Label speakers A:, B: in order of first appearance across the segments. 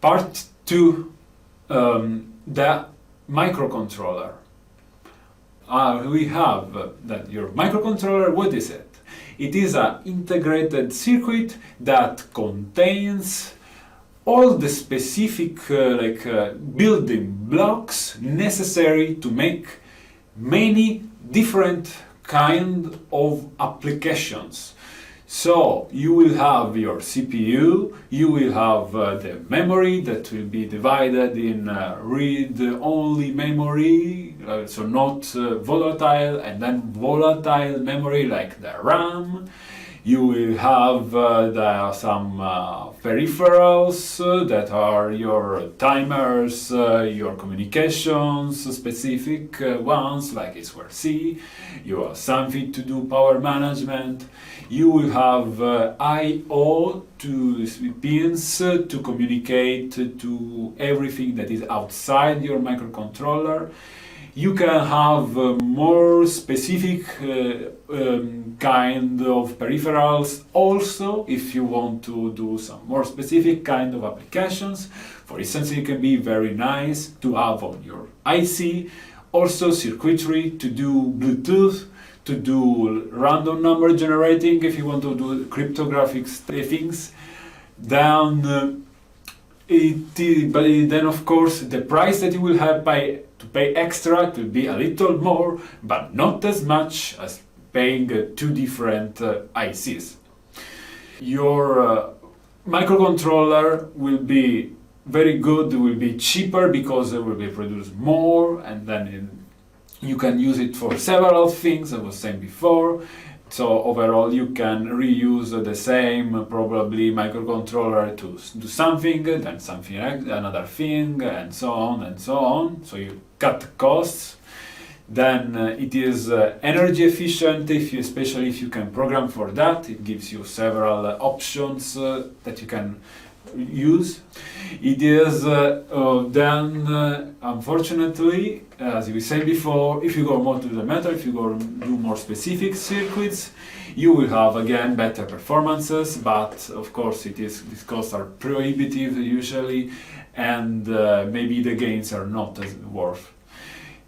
A: Part 2, the microcontroller. We have that your microcontroller, what is it? It is an integrated circuit that contains all the specific building blocks necessary to make many different kind of applications. So you will have your CPU, you will have the memory that will be divided in read-only memory, so not volatile, and then volatile memory like the RAM. You will have some peripherals that are your timers, your communications, specific ones like I2C. You have something to do power management. You will have I/O to pins to communicate to everything that is outside your microcontroller. You can have more specific kind of peripherals also if you want to do some more specific kind of applications. For instance, it can be very nice to have on your IC also circuitry to do Bluetooth, to do random number generating if you want to do cryptographic things. Then then of course the price that you will have to pay extra will be a little more, but not as much as paying two different ICs. Your microcontroller will be very good, will be cheaper because it will be produced more, and then you can use it for several things, I was saying before. So overall you can reuse the same probably microcontroller to do something, then something another thing, and so on and so on. So you cut costs. Then it is energy efficient, especially if you can program for that. It gives you several options that you can use. It is then unfortunately, as we said before, if you go more to the metal, if you go do more specific circuits, you will have again better performances, but of course these costs are prohibitive usually, and maybe the gains are not as worth.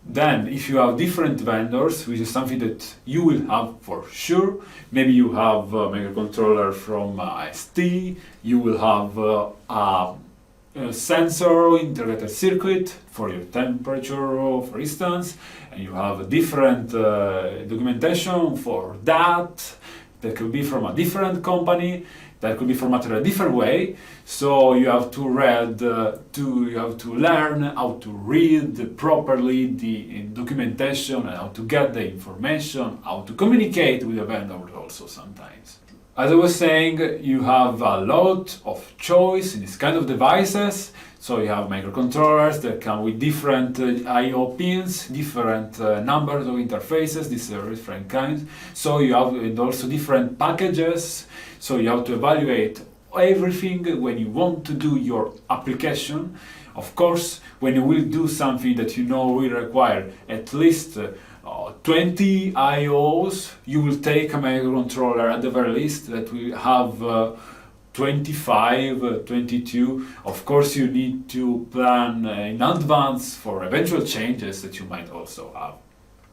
A: Then, if you have different vendors, which is something that you will have for sure, maybe you have a microcontroller from ST, you will have a sensor integrated circuit for your temperature, for instance, and you have a different documentation for that. That could be from a different company, that could be formatted a different way. So you have to learn how to read properly the documentation and how to get the information, how to communicate with the vendor also sometimes. As I was saying, you have a lot of choice in this kind of devices. So you have microcontrollers that come with different I/O pins, different numbers of interfaces, these are different kinds. So you have also different packages. So you have to evaluate everything when you want to do your application. Of course, when you will do something that you know will require at least 20 I/Os, you will take a microcontroller at the very least that will have 25, 22. Of course, you need to plan in advance for eventual changes that you might also have.